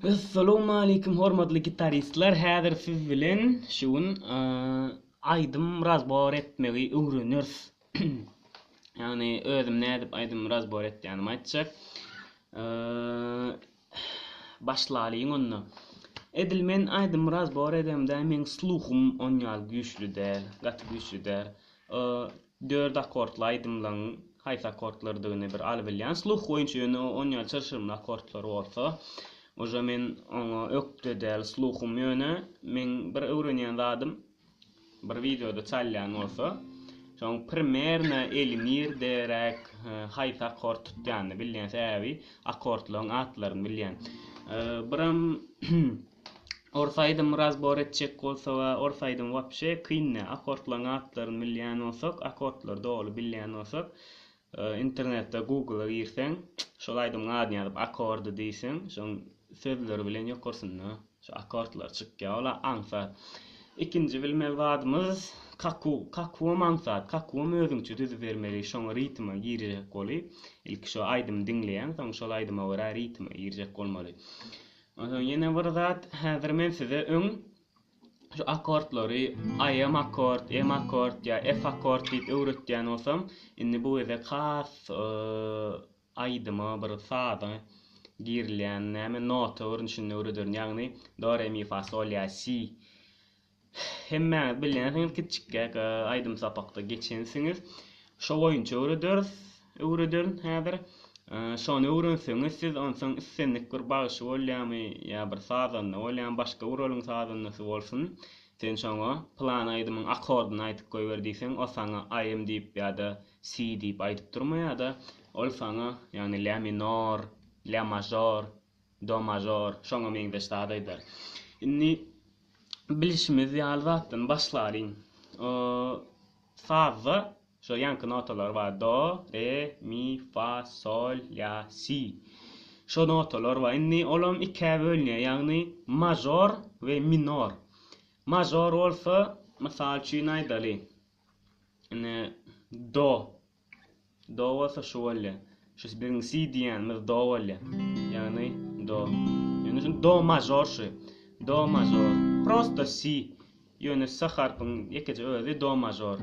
Assalamu alaikum hormatly gitaristlar. Häzir siz bilen şuun aýdym razbor etmegi öwrenýäris. Yani özüm nädip aýdym razbor etýänim aýtjak. Başlalyň onda. Edil men aýdym razbor edemde men sluhum onýal güýçlü däl, gaty güýçlü däl. 4 akordly aýdymlaryň haýsy akordlardygyny bir alyp bilýän. Sluh boýunça ýöne onýal çarşyrymly akordlar bolsa, oja men oňa ökde däl sluhum ýöne men bir öwrenýän zadym bir videoda çalýan bolsa, şoň primerna elimir derek haýsy akord tutýany bilýän säbi akordlaryň atlaryny bilýän. Biram orsaýdym razbor etjek bolsa we orsaýdym wapşe kynna akordlaryň atlaryny bilýän bolsak, akordlar dogly bilýän bolsak, internetde Google'a girseň, şol aýdym adyny ýazyp akordy diýseň, şoň sözleri bilen ýokursyna şu akordlar çykýar, ola ansat. İkinji bilme wadymyz kaku mansat, kaku özüňçe düzüp bermeli, şoň ritme girjek boly. Ilki şo aýdym diňleýän, soň şol aýdyma görä ritme girjek bolmaly. Ondan ýene bir zat häzir men size şu akordlary I-am akord, M akord ya F akord diýip öwretýän bolsam, indi bu ýerde has aýdyma bir sada girilýän näme nota öwrenişini öwrederin, ýagny do, re, mi, fa, sol, la, si. Hemme bilýän kiçikkä aýdym sapakda geçensiňiz. Şo boýunça öwrederin häzir. Şonu öwrenseňiz siz onsoň issenlik bir bagyşy bolýarmy ýa bir sazanly bolýan başga uralyn sazanlysy bolsun. Sen şoňa plan aýdymyň akordyny aýtyp goýberdiňsen, o saňa I-am diýip ýa-da C diýip aýdyp durma, ýa-da ol saňa ýagny la minor, la major, do major, şoňa meňde şaýdar. Indi bilişimiz ýalwatdan başlaryň. Saza şo ýanky notalar bar: do, re, mi, fa, sol, la, si. Şo notalar bar. Indi olam iki bölünýär, ýagny major we minor. Major bolsa, mysal üçin aýdaly. Ine do. Do bolsa şu bolýar. Şu birin si diýänimiz do bolýar. Ýagny do. Ýöne şu do major şu. Do major. Prosto si. Ýöne sa harpyň ýekece özi do major.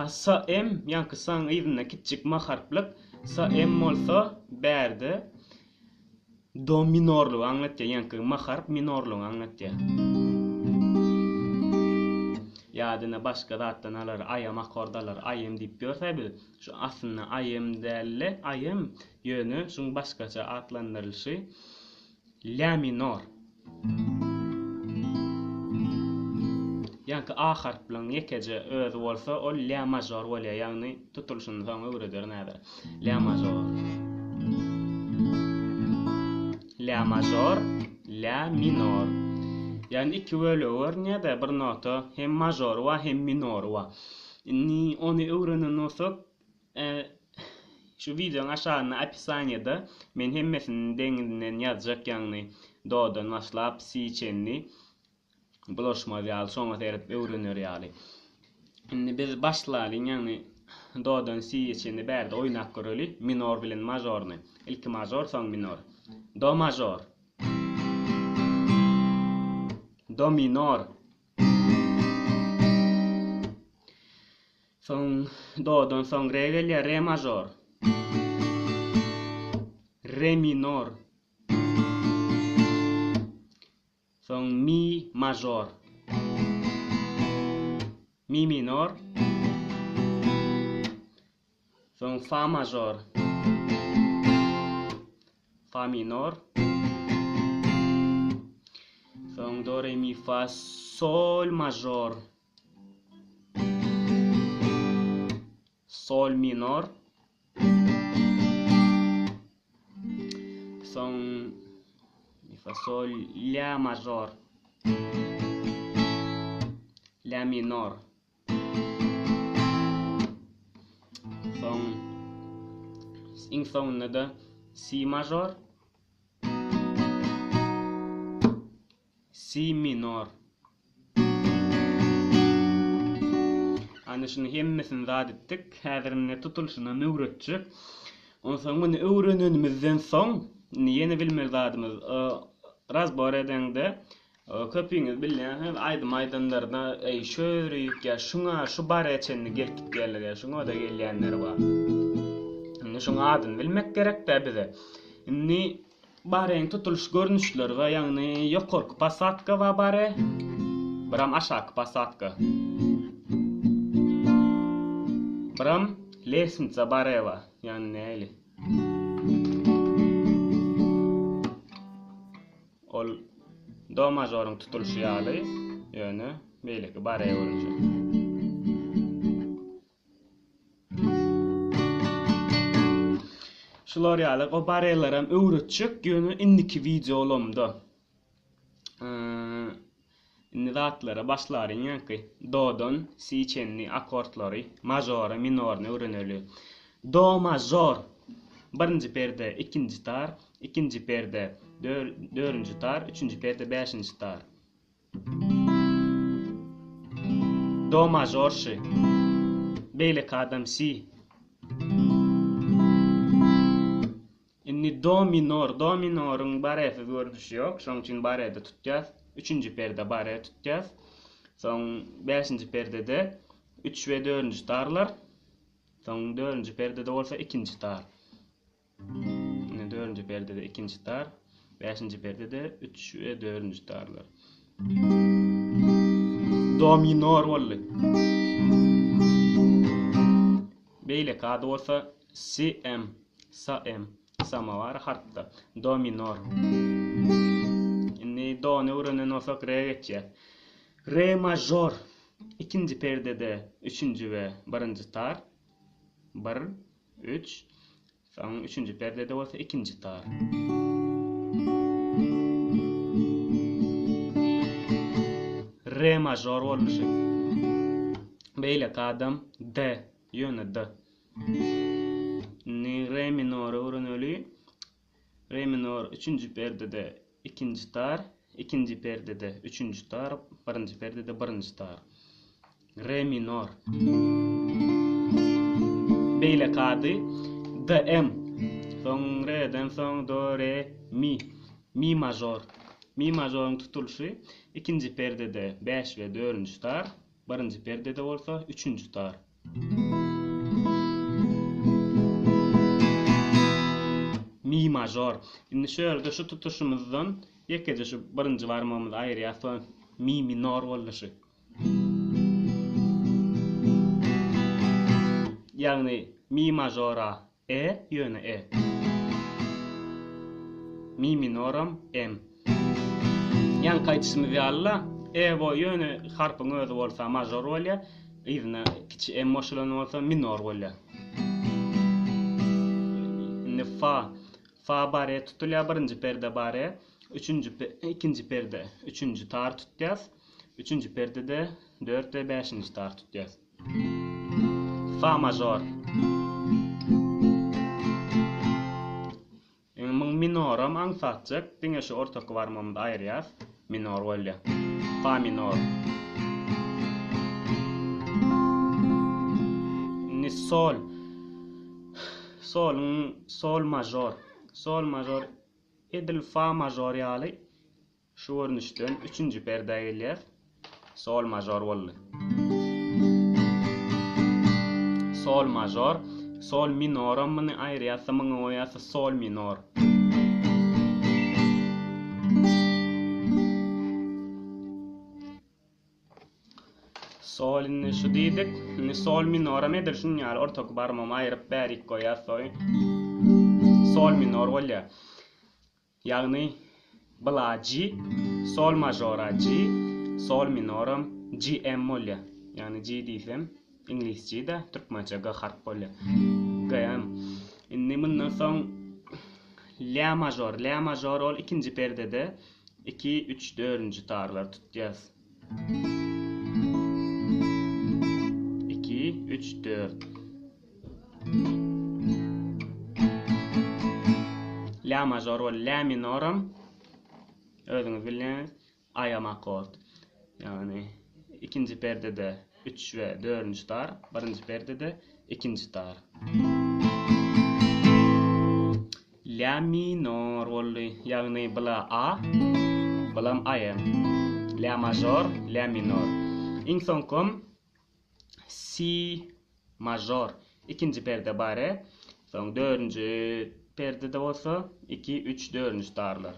Sa em ýanky saň ýerine kiçik ma harplyk sa em bolsa berde do minorlu aňlatýar, ýanky ma harp minorlu aňlatýar. Ýadyna başga zatdan alar I-am akordalar I-am diýip görsäbi, şu aslynda I-am dälle, I-am ýöne şuň başgaça atlandyrylyşy la minor. Ýanky A harp bilen ýekece özü bolsa, ol la major bolýar, ýagny tutulşyny soň öwrederin näder. La major. La major, la minor. Ýani iki bölegi görnýär-de bir nota hem major we hem minor we. Indi ony öwrenen bolsak, şu videoň aşagyna opisiýanyda men hemmesini deňinden ýazjak, ýagny dodan başlap si çenli bulaşma ýaly soňa terip öwrenýär ýaly. Indi biz başlaly, ýagny dodan si çenli bärde oýnak göreli minor bilen majorny. Ilki major, soň minor. Do major. Do minor. Soň dodan soň re gelýär, re major. Re minor. Soň mi major. Mi minor. Soň fa major. Fa minor. Soň do, re, mi, fa, sol major. Sol minor. Soň mi, fa, sol, la major. La minor. Soň iň soňunda si major. Si minor. Ana şunu hemmesini zat etdik. Häzir tutulşyny öwretjek. Ondan soň bunu öwrenenimizden soň ýene bilmeli zadymyz. Razbor edende köpüňiz bilýän hem aýdym aýdanlarda şöýreyip ya şuňa şu bar eçenni gelip gitýärler, şuňa da gelýänler bar. Indi şuňa adyny bilmek gerek de bize. Indi bareň tutuluş görnüşleri we ýagny ýokarky pasatka we bare, biram aşaky pasatka. Biram lesnitsa bare we, ýani näli? Ol do majoryň tutuluşy ýaly, ýöne beýleki bare bolunja. Şular ýaly o bareler hem öwretjek ýöne indiki videolamda. Indi zatlara başlaryn ýa-ki dodan si-çenli akordlary, majora, minorny öwreneli. Do major birinji perde, ikinji tar, ikinji perde, dördüncü tar, üçüncü perde, beşinci tar. Do major şi. Beýleki adam si. Inni do minoryň baresi görnüşi ýok, şoň üçin barede tutýas. Üçüncü perde bare tutýas. Soň beşinji perdede 3 we 4-nji tarlar. Soň 4-nji perdede bolsa ikinji tar. Ine 4-nji perdede ikinji tar, 5-nji perdede 3 we 4-nji tarlar. Do minor bolly. Beýleki ady bolsa CM, SAM, samavar harpta. Do minor. Inni do'ny öwrenen olsak re geçýär. Re major ikinji perdede 3-nji we 1-nji tar. 1, 3. Soň 3-nji perdede bolsa ikinji tar. Re major boluşy. Beýleki adam D, ýöne D. Ni re minor öwreneli. Re minor 3-nji perdede ikinji tar, ikinji perdede 3-nji tar, 1-nji perdede 1-nji tar. Re minor. Beýleki ady DM. Soň re'den soň do, re, mi. Mi major. Mi majoryň tutuluşy ikinji perdede 5 we 4-nji tar, 1-nji perdede bolsa 3-nji tar. Mi major. Indi şöyle şu tutuşumuzdan ýekede şu 1-nji barmagymyzy aýyrýas, soň mi minor boluşy. Ýagny mi majora E ýöne E. Mi minoram M. Ýan gaýtysymyz ýaly E bo ýöne harpyň özü bolsa major bolýar, ýyna kiçi M boşulan bolsa minor bolýar. Indi fa bare tutulýar, 1-nji perde bare, ikinji perde 3-nji tar tutýas, 3-nji perdede 4 we 5-nji tar tutýas. Fa major. Minoram aňsatjak, diňe şu ortaky barmagymyzy aýyrýas, minor bolýar. Fa minor. Ni sol. Sol major. Sol major edil fa major ýaly. Şu görnüşden 3-nji perde gelýär. Sol major boldy. Sol major, sol minoram mını aýyrýas, myňa oýas sol minor. Sol inni şu diýdik, inni sol minoram edil şunu ýaly ortaky barmagym aýryp bärik goýas soň sol minor bolýar. Ýagny bula G, sol majora G, sol minoram GM bolýar. Ýani G diýsem İngilizce'de Türkmençe G harf bolýar. GM. Indi mundan soň La major ol ikinji perdede 2, 3, 4-nji tarlar tutýas. 2, 3, 4. La major ol la minoram özüňiz bilýäňiz ayam akord. Ýani ikinji perdede 3 we 4-nji tar, 1-nji perdede 2-nji tar. la minor bolly. Yani bula A, bulam ayem. La major, la minor. İn son kom si major. İkinci perde bare. Son dördüncü perde de olsa 2, 3, 4. darlar.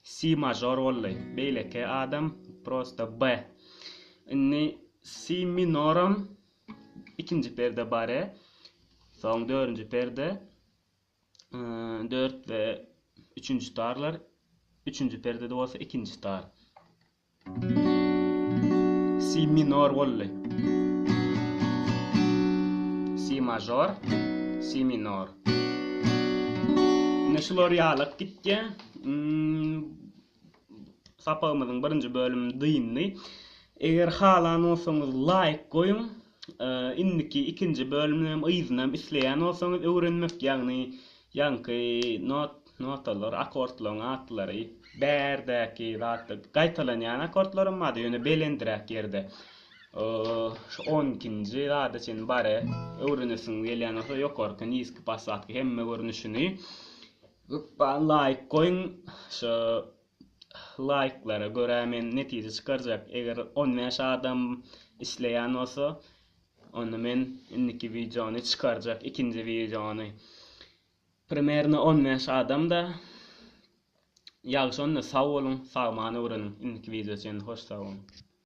Si major olay. Beyleke adam prosta B. Inni si minorum ikinci perde bare. Son dördüncü perde 4 ve 3. darlar. Üçüncü perde de olsa ikinci dar. Si minor olay. Si major, si minor. Neşilor yağlık gitti. Sapağımızın birinci bölümü dıyınlı. Eğer halan olsanız like koyun. İndiki ikinci bölümünüm iznem isleyen olsanız öğrenmek yankı notalar, akortlar, atları berdeki rahatlık gaytalanyan akortlarım adı yönü belendirek yerde. 12. rada için bare öğrenesin gelen olsa yok orkan iski pasat hemme görünüşünü. Like koyun. Like'lara göre hemen netice çıkaracak. Eğer 15 adam izleyen olsa onu men indiki videonu çıkaracak. İkinci videonu. Primerini 15 adam da yağış onu sağ olun, sağ olun. İndiki video için hoş sağ olun.